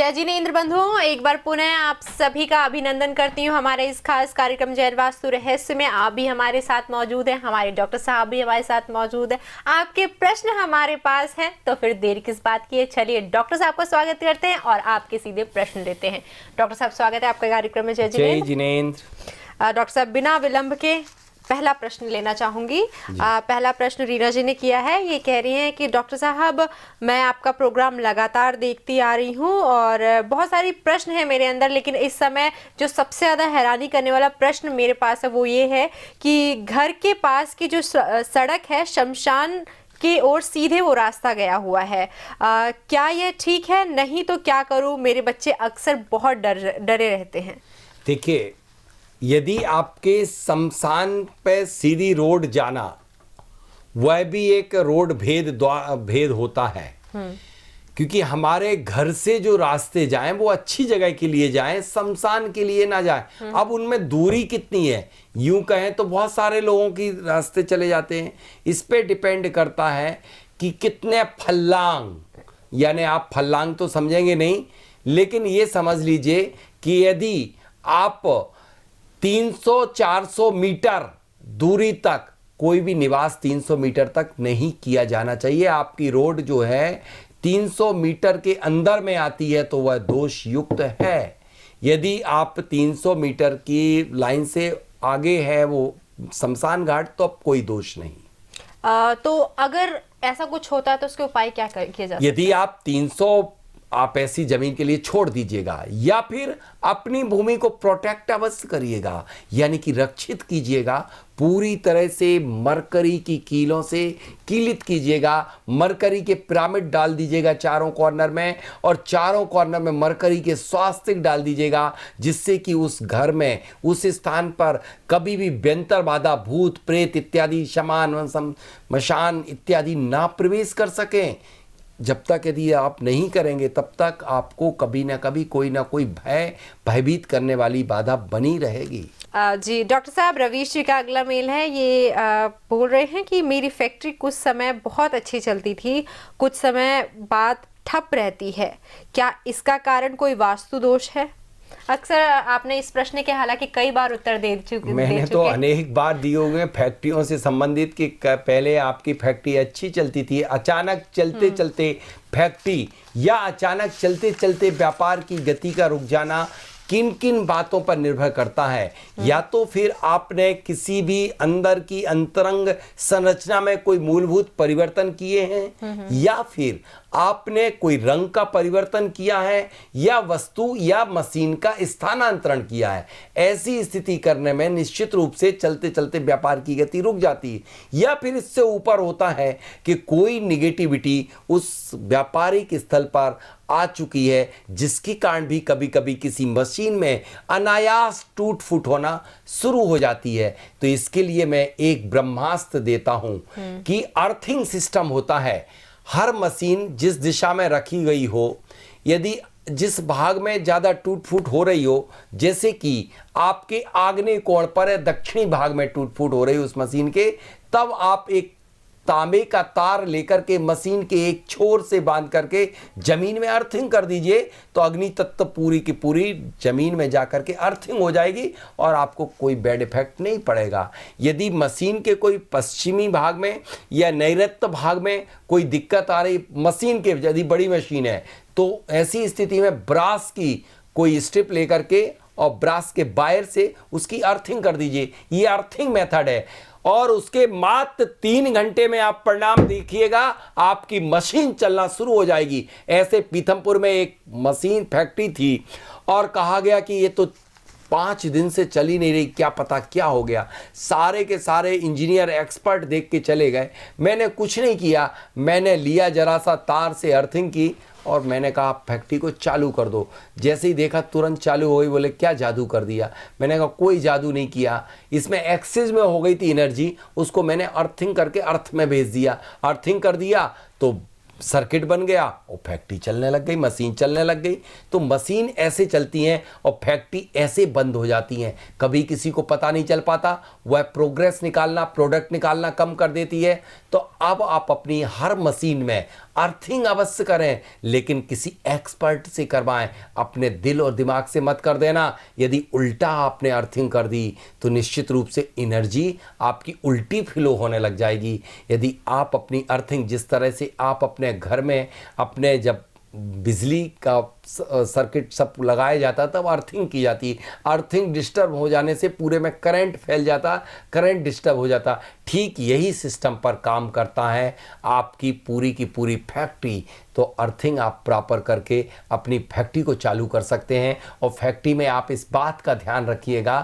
जय जिनेंद्र बंधुओं, एक बार पुनः आप सभी का अभिनंदन करती हूँ हमारे इस खास कार्यक्रम जैन वास्तु रहस्य में। आप भी हमारे साथ मौजूद हैं, हमारे डॉक्टर साहब भी हमारे साथ मौजूद हैं। आपके प्रश्न हमारे पास हैं, तो फिर देर किस बात की है। चलिए डॉक्टर साहब का स्वागत करते हैं और आपके सीधे प्रश्न लेते हैं। डॉक्टर साहब स्वागत है आपका कार्यक्रम में। जय जिनेंद्र। डॉक्टर साहब बिना विलंब के पहला प्रश्न लेना चाहूंगी। पहला प्रश्न रीना जी ने किया है। ये कह रही हैं कि डॉक्टर साहब मैं आपका प्रोग्राम लगातार देखती आ रही हूँ और बहुत सारी प्रश्न है मेरे अंदर, लेकिन इस समय जो सबसे ज़्यादा हैरानी करने वाला प्रश्न मेरे पास है वो ये है कि घर के पास की जो सड़क है शमशान की ओर सीधे वो रास्ता गया हुआ है। क्या ये ठीक है? नहीं तो क्या करूँ? मेरे बच्चे अक्सर बहुत डरे रहते हैं। देखिए, यदि आपके शमशान पे सीधी रोड जाना वह भी एक रोड भेद होता है, क्योंकि हमारे घर से जो रास्ते जाएं वो अच्छी जगह के लिए जाएं, शमशान के लिए ना जाएं। अब उनमें दूरी कितनी है, यूं कहें तो बहुत सारे लोगों की रास्ते चले जाते हैं। इस पे डिपेंड करता है कि कितने फल्लांग, यानी आप फल्लांग तो समझेंगे नहीं, लेकिन ये समझ लीजिए कि यदि आप 300-400 मीटर दूरी तक, कोई भी निवास 300 मीटर तक नहीं किया जाना चाहिए। आपकी रोड जो है 300 मीटर के अंदर में आती है तो वह दोष युक्त है। यदि आप 300 मीटर की लाइन से आगे है वो शमशान घाट, तो अब कोई दोष नहीं। तो अगर ऐसा कुछ होता है तो उसके उपाय क्या किए जा सकते हैं? यदि आप 300 आप ऐसी जमीन के लिए छोड़ दीजिएगा या फिर अपनी भूमि को प्रोटेक्ट अवश्य करिएगा, यानी कि रक्षित कीजिएगा। पूरी तरह से मरकरी की कीलों से कीलित कीजिएगा। मरकरी के पिरामिड डाल दीजिएगा चारों कॉर्नर में, और चारों कॉर्नर में मरकरी के स्वास्तिक डाल दीजिएगा, जिससे कि उस घर में, उस स्थान पर कभी भी व्यंतर बाधा, भूत प्रेत इत्यादि, शमशान इत्यादि ना प्रवेश कर सकें। जब तक यदि आप नहीं करेंगे तब तक आपको कभी ना कभी कोई ना कोई भयभीत करने वाली बाधा बनी रहेगी। जी डॉक्टर साहब, रवीश जी का अगला मेल है। ये बोल रहे हैं कि मेरी फैक्ट्री कुछ समय बहुत अच्छी चलती थी, कुछ समय बाद ठप रहती है। क्या इसका कारण कोई वास्तु दोष है? अक्सर आपने इस प्रश्न के हालांकि कई बार उत्तर दे चुके। मैंने तो अनेक बार दिए हुए फैक्ट्रियों से संबंधित कि पहले आपकी फैक्ट्री अच्छी चलती थी, अचानक चलते चलते फैक्ट्री या अचानक चलते चलते व्यापार की गति का रुक जाना किन किन बातों पर निर्भर करता है। या तो फिर आपने किसी भी अंदर की अंतरंग संरचना में कोई मूलभूत परिवर्तन किए हैं, या फिर आपने कोई रंग का परिवर्तन किया है, या वस्तु या मशीन का स्थानांतरण किया है। ऐसी स्थिति करने में निश्चित रूप से चलते चलते व्यापार की गति रुक जाती है। या फिर इससे ऊपर होता है कि कोई निगेटिविटी उस व्यापारिक स्थल पर आ चुकी है, जिसके कारण भी कभी कभी किसी मशीन में अनायास टूट फूट होना शुरू हो जाती है। तो इसके लिए मैं एक ब्रह्मास्त्र देता हूं कि अर्थिंग सिस्टम होता है। हर मशीन जिस दिशा में रखी गई हो, यदि जिस भाग में ज़्यादा टूट फूट हो रही हो, जैसे कि आपके आग्नेय कोण पर है, दक्षिणी भाग में टूट फूट हो रही हो उस मशीन के, तब आप एक तांबे का तार लेकर के मशीन के एक छोर से बांध करके जमीन में अर्थिंग कर दीजिए, तो अग्नि तत्व पूरी की पूरी जमीन में जाकर के अर्थिंग हो जाएगी और आपको कोई बैड इफेक्ट नहीं पड़ेगा। यदि मशीन के कोई पश्चिमी भाग में या नैऋत्य भाग में कोई दिक्कत आ रही मशीन के, यदि बड़ी मशीन है, तो ऐसी स्थिति में ब्रास की कोई स्ट्रिप लेकर के और ब्रास के वायर से उसकी अर्थिंग कर दीजिए। ये अर्थिंग मेथड है, और उसके मात्र 3 घंटे में आप परिणाम देखिएगा, आपकी मशीन चलना शुरू हो जाएगी। ऐसे पीथमपुर में एक मशीन फैक्ट्री थी और कहा गया कि ये तो 5 दिन से चली नहीं रही, क्या पता क्या हो गया। सारे के सारे इंजीनियर एक्सपर्ट देख के चले गए। मैंने कुछ नहीं किया, मैंने लिया जरा सा तार से अर्थिंग की और मैंने कहा फैक्ट्री को चालू कर दो। जैसे ही देखा तुरंत चालू हो गई। बोले क्या जादू कर दिया? मैंने कहा कोई जादू नहीं किया, इसमें एक्सेस में हो गई थी एनर्जी, उसको मैंने अर्थिंग करके अर्थ में भेज दिया। अर्थिंग कर दिया तो सर्किट बन गया और फैक्ट्री चलने लग गई, मशीन चलने लग गई। तो मशीन ऐसे चलती हैं और फैक्ट्री ऐसे बंद हो जाती हैं, कभी किसी को पता नहीं चल पाता। वह प्रोग्रेस निकालना, प्रोडक्ट निकालना कम कर देती है। तो अब आप अपनी हर मशीन में अर्थिंग अवश्य करें, लेकिन किसी एक्सपर्ट से करवाएं। अपने दिल और दिमाग से मत कर देना। यदि उल्टा आपने अर्थिंग कर दी तो निश्चित रूप से एनर्जी आपकी उल्टी फ्लो होने लग जाएगी। यदि आप अपनी अर्थिंग, जिस तरह से आप अपने घर में अपने जब बिजली का सर्किट सब लगाया जाता तब अर्थिंग की जाती, अर्थिंग डिस्टर्ब हो जाने से पूरे में करंट फैल जाता, करंट डिस्टर्ब हो जाता। ठीक यही सिस्टम पर काम करता है आपकी पूरी की पूरी फैक्ट्री। तो अर्थिंग आप प्रॉपर करके अपनी फैक्ट्री को चालू कर सकते हैं। और फैक्ट्री में आप इस बात का ध्यान रखिएगा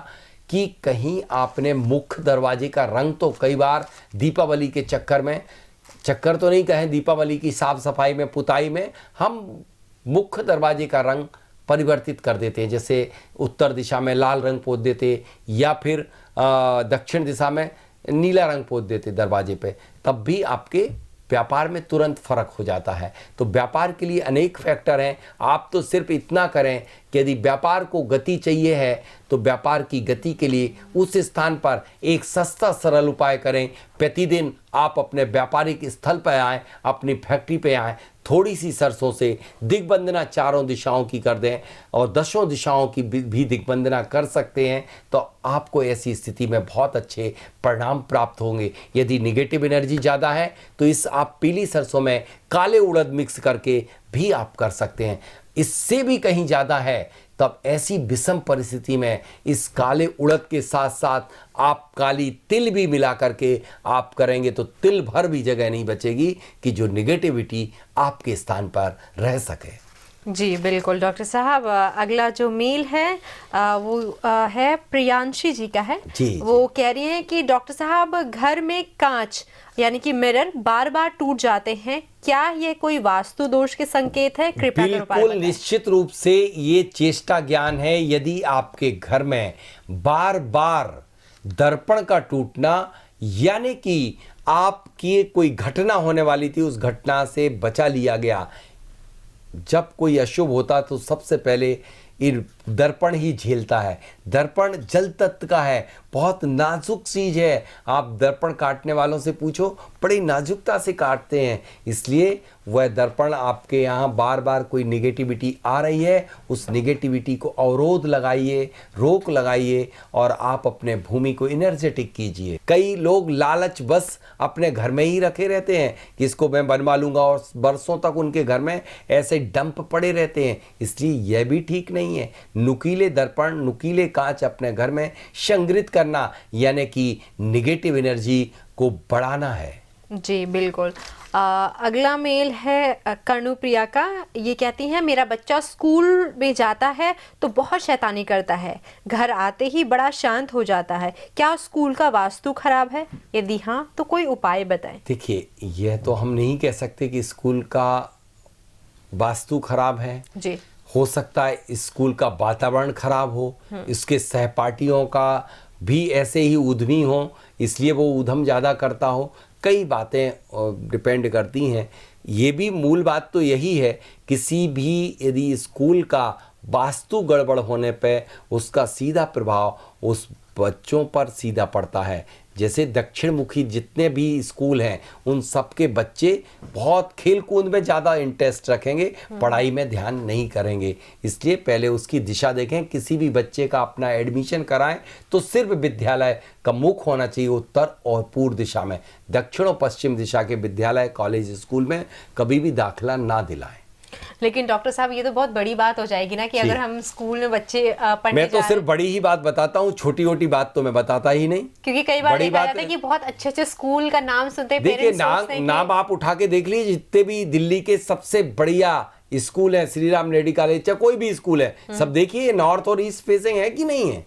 कि कहीं आपने मुख्य दरवाजे का रंग, तो कई बार दीपावली के चक्कर तो नहीं कहें, दीपावली की साफ सफाई में, पुताई में हम मुख्य दरवाजे का रंग परिवर्तित कर देते हैं। जैसे उत्तर दिशा में लाल रंग पोत देते या फिर दक्षिण दिशा में नीला रंग पोत देते दरवाजे पे, तब भी आपके व्यापार में तुरंत फर्क हो जाता है। तो व्यापार के लिए अनेक फैक्टर हैं। आप तो सिर्फ इतना करें कि यदि व्यापार को गति चाहिए है तो व्यापार की गति के लिए उस स्थान पर एक सस्ता सरल उपाय करें। प्रतिदिन आप अपने व्यापारिक स्थल पर आएँ, अपनी फैक्ट्री पे आएँ, थोड़ी सी सरसों से दिग्बंधना चारों दिशाओं की कर दें और 10 दिशाओं की भी दिग्बंधना कर सकते हैं। तो आपको ऐसी स्थिति में बहुत अच्छे परिणाम प्राप्त होंगे। यदि निगेटिव एनर्जी ज़्यादा है तो इस आप पीली सरसों में काले उड़द मिक्स करके भी आप कर सकते हैं। इससे भी कहीं ज़्यादा है तब ऐसी विषम परिस्थिति में इस काले उड़द के साथ साथ आप काली तिल भी मिला करके आप करेंगे तो तिल भर भी जगह नहीं बचेगी कि जो निगेटिविटी आपके स्थान पर रह सके। जी बिल्कुल डॉक्टर साहब, अगला जो मेल है वो है प्रियांशी जी का है। जी, वो कह रही हैं कि डॉक्टर साहब, घर में कांच यानी कि मिरर बार बार टूट जाते हैं, क्या ये कोई वास्तु दोष के संकेत है? कृपया कर उपाय बिल्कुल बताएं। निश्चित रूप से ये चेष्टा ज्ञान है। यदि आपके घर में बार बार दर्पण का टूटना, यानी कि आपकी कोई घटना होने वाली थी, उस घटना से बचा लिया गया, जब कोई अशुभ होता तो सबसे पहले दर्पण ही झेलता है। दर्पण जल तत्व का है, बहुत नाजुक चीज है। आप दर्पण काटने वालों से पूछो, बड़ी नाजुकता से काटते हैं। इसलिए वह दर्पण आपके यहाँ बार बार कोई निगेटिविटी आ रही है, उस निगेटिविटी को अवरोध लगाइए, रोक लगाइए और आप अपने भूमि को एनर्जेटिक कीजिए। कई लोग लालच बस अपने घर में ही रखे रहते हैं कि इसको मैं बनवा लूंगा और बरसों तक उनके घर में ऐसे डंप पड़े रहते हैं। इसलिए यह भी ठीक नहीं है। नुकीले दर्पण, नुकीले कांच अपने घर में संग्रहित करना, यानी कि निगेटिव एनर्जी को बढ़ाना है। जी बिल्कुल। अगला मेल है कर्णुप्रिया का। ये कहती हैं, मेरा बच्चा स्कूल में जाता है तो बहुत शैतानी करता है, घर आते ही बड़ा शांत हो जाता है, क्या स्कूल का वास्तु खराब है? यदि हाँ तो कोई उपाय बताएं। देखिए, यह तो हम नहीं कह सकते कि स्कूल का वास्तु खराब है। जी, हो सकता है स्कूल का वातावरण खराब हो, इसके सहपाठियों का भी ऐसे ही उद्यमी हो, इसलिए वो उद्यम ज़्यादा करता हो। कई बातें डिपेंड करती हैं। ये भी मूल बात तो यही है, किसी भी यदि स्कूल का वास्तु गड़बड़ होने पे उसका सीधा प्रभाव उस बच्चों पर सीधा पड़ता है। जैसे दक्षिण मुखी जितने भी स्कूल हैं उन सबके बच्चे बहुत खेल कूद में ज़्यादा इंटरेस्ट रखेंगे, पढ़ाई में ध्यान नहीं करेंगे। इसलिए पहले उसकी दिशा देखें। किसी भी बच्चे का अपना एडमिशन कराएं तो सिर्फ विद्यालय का मुख होना चाहिए उत्तर और पूर्व दिशा में। दक्षिण और पश्चिम दिशा के विद्यालय, कॉलेज, स्कूल में कभी भी दाखिला ना दिलाएं। लेकिन डॉक्टर साहब ये तो बहुत बड़ी बात हो जाएगी ना कि अगर हम स्कूल में बच्चे पढ़ने मैं तो जा सिर्फ बड़ी ही बात बताता हूँ, छोटी छोटी बात तो मैं बताता ही नहीं। क्योंकि कई बार बड़ी देखा बात जाता है कि बहुत अच्छे अच्छे स्कूल का नाम सुनते देखिए, पेरेंट्स सोचते हैं कि नाम आप उठा के देख लीजिए, जितने भी दिल्ली के सबसे बढ़िया स्कूल है, श्री राम रेड्डी कॉलेज चाहे कोई भी स्कूल है, सब देखिए नॉर्थ और ईस्ट फेसिंग है कि नहीं है।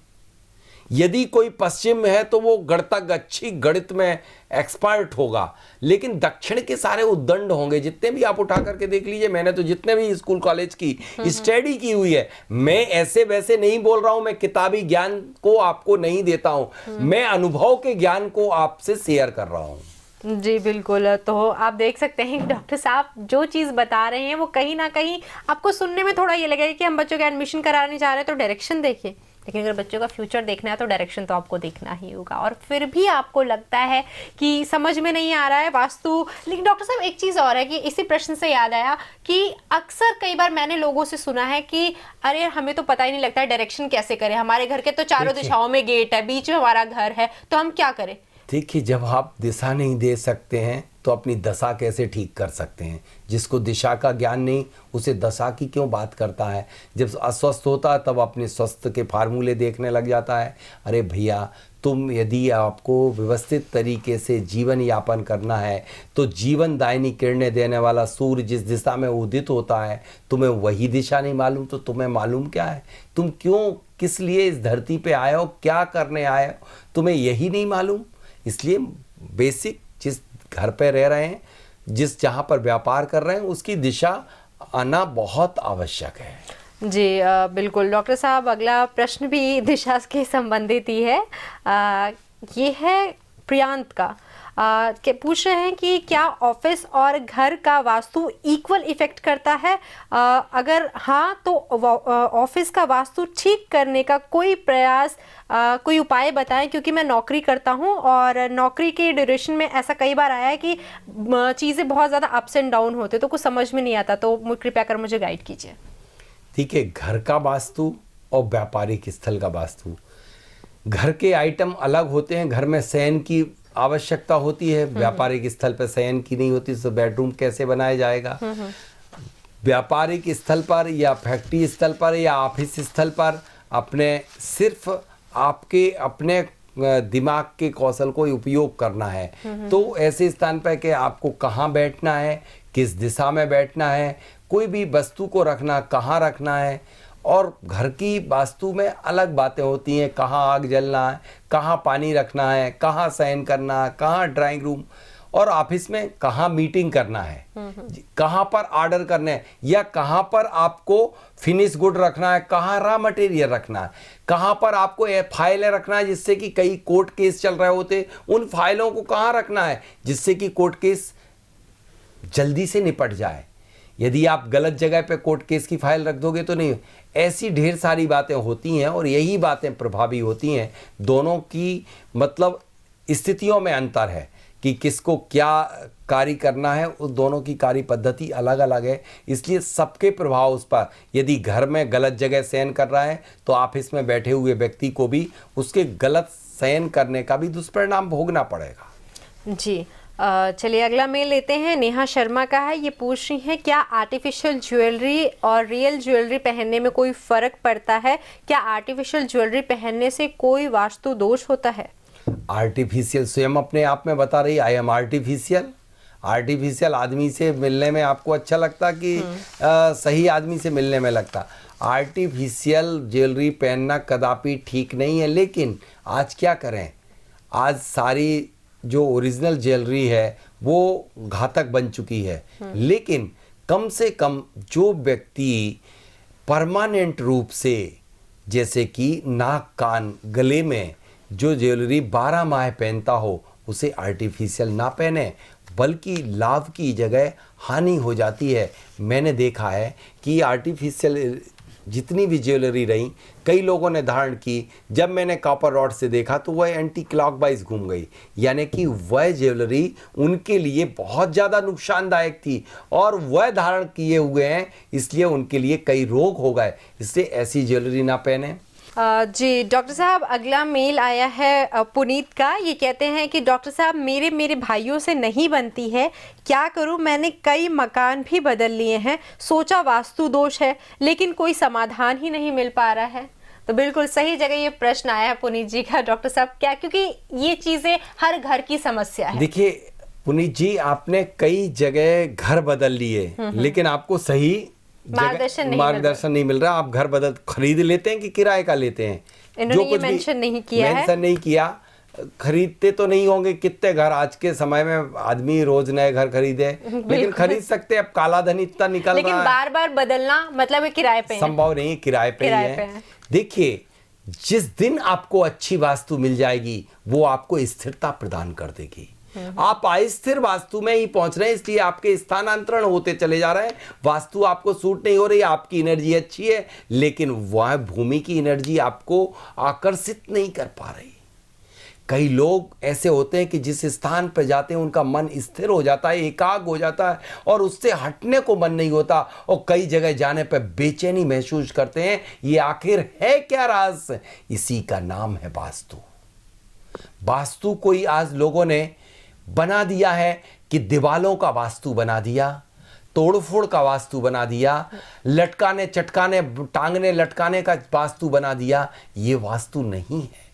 यदि कोई पश्चिम में है तो वो गणितज्ञ, अच्छी गणित में एक्सपर्ट होगा, लेकिन दक्षिण के सारे उद्दंड होंगे। जितने भी आप उठा करके देख लीजिए, मैंने तो जितने भी स्कूल कॉलेज की स्टडी की हुई है, मैं ऐसे वैसे नहीं बोल रहा हूं, मैं किताबी ज्ञान को आपको नहीं देता हूं, मैं अनुभव के ज्ञान को आपसे शेयर कर रहा हूं। जी बिल्कुल। तो आप देख सकते हैं कि डॉक्टर साहब जो चीज़ बता रहे हैं वो कहीं ना कहीं आपको सुनने में थोड़ा ये लगेगा कि हम बच्चों के एडमिशन कराने जा रहे हैं तो डायरेक्शन देखिए, लेकिन अगर बच्चों का फ्यूचर देखना है तो डायरेक्शन तो आपको देखना ही होगा, और फिर भी आपको लगता है कि समझ में नहीं आ रहा है वास्तु। लेकिन डॉक्टर साहब एक चीज़ और है कि इसी प्रश्न से याद आया कि अक्सर कई बार मैंने लोगों से सुना है कि अरे हमें तो पता ही नहीं लगता है डायरेक्शन कैसे करें, हमारे घर के तो चारों दिशाओं में गेट है, बीच में हमारा घर है, तो हम क्या करें। देखिए, जब आप दिशा नहीं दे सकते हैं तो अपनी दशा कैसे ठीक कर सकते हैं। जिसको दिशा का ज्ञान नहीं, उसे दशा की क्यों बात करता है। जब अस्वस्थ होता है तब अपने स्वस्थ के फार्मूले देखने लग जाता है। अरे भैया, तुम यदि आपको व्यवस्थित तरीके से जीवन यापन करना है तो जीवन दायनी किरणें देने वाला सूर्य जिस दिशा में उदित होता है, तुम्हें वही दिशा नहीं मालूम तो तुम्हें मालूम क्या है। तुम क्यों, किस लिए इस धरती पे आए हो, क्या करने आए हो, तुम्हें यही नहीं मालूम। इसलिए बेसिक जिस घर पे रह रहे हैं, जिस जहाँ पर व्यापार कर रहे हैं, उसकी दिशा आना बहुत आवश्यक है। जी बिल्कुल डॉक्टर साहब, अगला प्रश्न भी दिशा के संबंधित ही है। ये है प्रियांत का, के पूछ रहे हैं कि क्या ऑफिस और घर का वास्तु इक्वल इफेक्ट करता है, अगर हाँ तो ऑफिस का वास्तु ठीक करने का कोई प्रयास, कोई उपाय बताएं, क्योंकि मैं नौकरी करता हूं और नौकरी के ड्यूरेशन में ऐसा कई बार आया है कि चीज़ें बहुत ज़्यादा अप्स एंड डाउन होते तो कुछ समझ में नहीं आता, तो कृपया कर मुझे गाइड कीजिए। ठीक है, घर का वास्तु और व्यापारिक स्थल का वास्तु, घर के आइटम अलग होते हैं। घर में शयन की आवश्यकता होती है, व्यापारिक स्थल पर शयन की नहीं होती, तो बेडरूम कैसे बनाया जाएगा। व्यापारिक स्थल पर या फैक्ट्री स्थल पर या ऑफिस स्थल पर अपने सिर्फ आपके अपने दिमाग के कौशल को उपयोग करना है। तो ऐसे स्थान पर कि आपको कहाँ बैठना है, किस दिशा में बैठना है, कोई भी वस्तु को रखना कहाँ रखना है। और घर की वास्तु में अलग बातें होती हैं, कहाँ आग जलना है, कहाँ पानी रखना है, कहाँ शयन करना है, कहाँ ड्राइंग रूम, और ऑफिस में कहाँ मीटिंग करना है, कहाँ पर ऑर्डर करना है, या कहाँ पर आपको फिनिश गुड रखना है, कहाँ रॉ मटेरियल रखना है, कहाँ पर आपको फाइलें रखना है जिससे कि कई कोर्ट केस चल रहे होते, उन फाइलों को कहाँ रखना है जिससे कि कोर्ट केस जल्दी से निपट जाए। यदि आप गलत जगह पे कोर्ट केस की फाइल रख दोगे तो नहीं। ऐसी ढेर सारी बातें होती हैं और यही बातें प्रभावी होती हैं। दोनों की मतलब स्थितियों में अंतर है कि किसको क्या कार्य करना है, उस दोनों की कार्य पद्धति अलग अलग है, इसलिए सबके प्रभाव उस पर। यदि घर में गलत जगह शयन कर रहा है तो ऑफिस में बैठे हुए व्यक्ति को भी उसके गलत शयन करने का भी दुष्परिणाम भोगना पड़ेगा। जी चलिए अगला मेल लेते हैं। नेहा शर्मा का है, ये पूछ रही है क्या आर्टिफिशियल ज्वेलरी और रियल ज्वेलरी पहनने में कोई फ़र्क पड़ता है, क्या आर्टिफिशियल ज्वेलरी पहनने से कोई वास्तु दोष होता है। आर्टिफिशियल स्वयं अपने आप में बता रही, आई एम आर्टिफिशियल। आर्टिफिशियल आदमी से मिलने में आपको अच्छा लगता कि सही आदमी से मिलने में लगता। आर्टिफिशियल ज्वेलरी पहनना कदापि ठीक नहीं है, लेकिन आज क्या करें, आज सारी जो ओरिजिनल ज्वेलरी है वो घातक बन चुकी है। लेकिन कम से कम जो व्यक्ति परमानेंट रूप से, जैसे कि नाक कान गले में जो ज्वेलरी 12 माह पहनता हो, उसे आर्टिफिशियल ना पहने, बल्कि लाभ की जगह हानि हो जाती है। मैंने देखा है कि आर्टिफिशियल जितनी भी ज्वेलरी रही, कई लोगों ने धारण की, जब मैंने कॉपर रॉड से देखा तो वह एंटी क्लॉकवाइज घूम गई, यानी कि वह ज्वेलरी उनके लिए बहुत ज़्यादा नुकसानदायक थी और वह धारण किए हुए हैं, इसलिए उनके लिए कई रोग हो गए। इसलिए ऐसी ज्वेलरी ना पहने। जी डॉक्टर साहब, अगला मेल आया है पुनीत का, ये कहते हैं कि डॉक्टर साहब मेरे भाइयों से नहीं बनती है, क्या करूं, मैंने कई मकान भी बदल लिए हैं, सोचा वास्तु दोष है लेकिन कोई समाधान ही नहीं मिल पा रहा है। तो बिल्कुल सही जगह ये प्रश्न आया है पुनीत जी का डॉक्टर साहब, क्या, क्योंकि ये चीज़ें हर घर की समस्या है। देखिए पुनीत जी, आपने कई जगह घर बदल लिए लेकिन आपको सही मार्गदर्शन नहीं मिल रहा। आप घर बदल खरीद लेते हैं कि किराए का लेते हैं, इन्होंने ये मेंशन नहीं किया है। मेंशन नहीं किया, खरीदते तो नहीं होंगे। कितने घर आज के समय में आदमी रोज नए घर खरीदे, लेकिन खरीद सकते हैं। अब काला धन इतना निकल रहा है, लेकिन बार बार बदलना मतलब किराए पे संभव नहीं, किराए पे ही है। देखिए, जिस दिन आपको अच्छी वास्तु मिल जाएगी वो आपको स्थिरता प्रदान कर देगी। आप अस्थिर वास्तु में ही पहुंच रहे हैं, इसलिए आपके स्थानांतरण होते चले जा रहे हैं। वास्तु आपको सूट नहीं हो रही, आपकी एनर्जी अच्छी है लेकिन वह भूमि की एनर्जी आपको आकर्षित नहीं कर पा रही। कई लोग ऐसे होते हैं कि जिस स्थान पर जाते हैं उनका मन स्थिर हो जाता है, एकाग्र हो जाता है और उससे हटने को मन नहीं होता, और कई जगह जाने पर बेचैनी महसूस करते हैं। ये आखिर है क्या राज? इसी का नाम है वास्तु। वास्तु कोई आज लोगों ने बना दिया है कि दीवालों का वास्तु बना दिया, तोड़फोड़ का वास्तु बना दिया, लटकाने चटकाने टांगने लटकाने का वास्तु बना दिया। ये वास्तु नहीं है।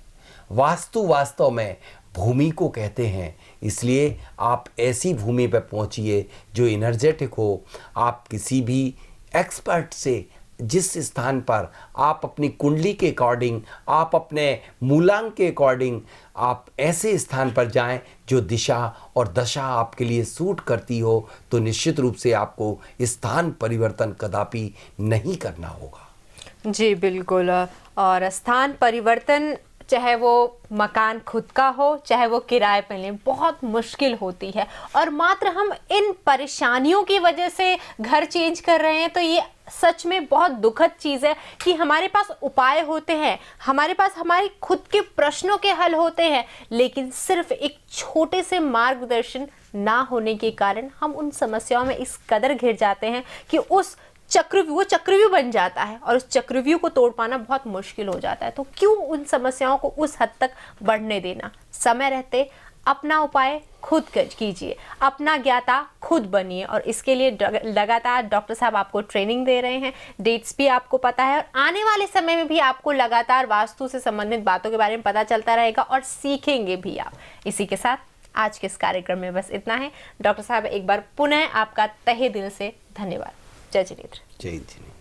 वास्तु वास्तव में भूमि को कहते हैं। इसलिए आप ऐसी भूमि पर पहुंचिए जो एनर्जेटिक हो। आप किसी भी एक्सपर्ट से, जिस स्थान पर आप अपनी कुंडली के अकॉर्डिंग, आप अपने मूलांक के अकॉर्डिंग आप ऐसे स्थान पर जाएं जो दिशा और दशा आपके लिए सूट करती हो, तो निश्चित रूप से आपको स्थान परिवर्तन कदापि नहीं करना होगा। जी बिल्कुल। और स्थान परिवर्तन, चाहे वो मकान खुद का हो चाहे वो किराए पर लें, बहुत मुश्किल होती है। और मात्र हम इन परेशानियों की वजह से घर चेंज कर रहे हैं, तो ये सच में बहुत दुखद चीज़ है कि हमारे पास उपाय होते हैं, हमारे पास हमारी खुद के प्रश्नों के हल होते हैं, लेकिन सिर्फ एक छोटे से मार्गदर्शन ना होने के कारण हम उन समस्याओं में इस कदर घिर जाते हैं कि उस वो चक्रव्यूह बन जाता है और उस चक्रव्यूह को तोड़ पाना बहुत मुश्किल हो जाता है। तो क्यों उन समस्याओं को उस हद तक बढ़ने देना? समय रहते अपना उपाय खुद कीजिए, अपना ज्ञाता खुद बनिए। और इसके लिए लगातार डॉक्टर साहब आपको ट्रेनिंग दे रहे हैं, डेट्स भी आपको पता है, और आने वाले समय में भी आपको लगातार वास्तु से संबंधित बातों के बारे में पता चलता रहेगा और सीखेंगे भी आप। इसी के साथ आज के इस कार्यक्रम में बस इतना है। डॉक्टर साहब, एक बार पुनः आपका तहे दिल से धन्यवाद। जय जिनेन्द्र। जय जिनेन्द्र।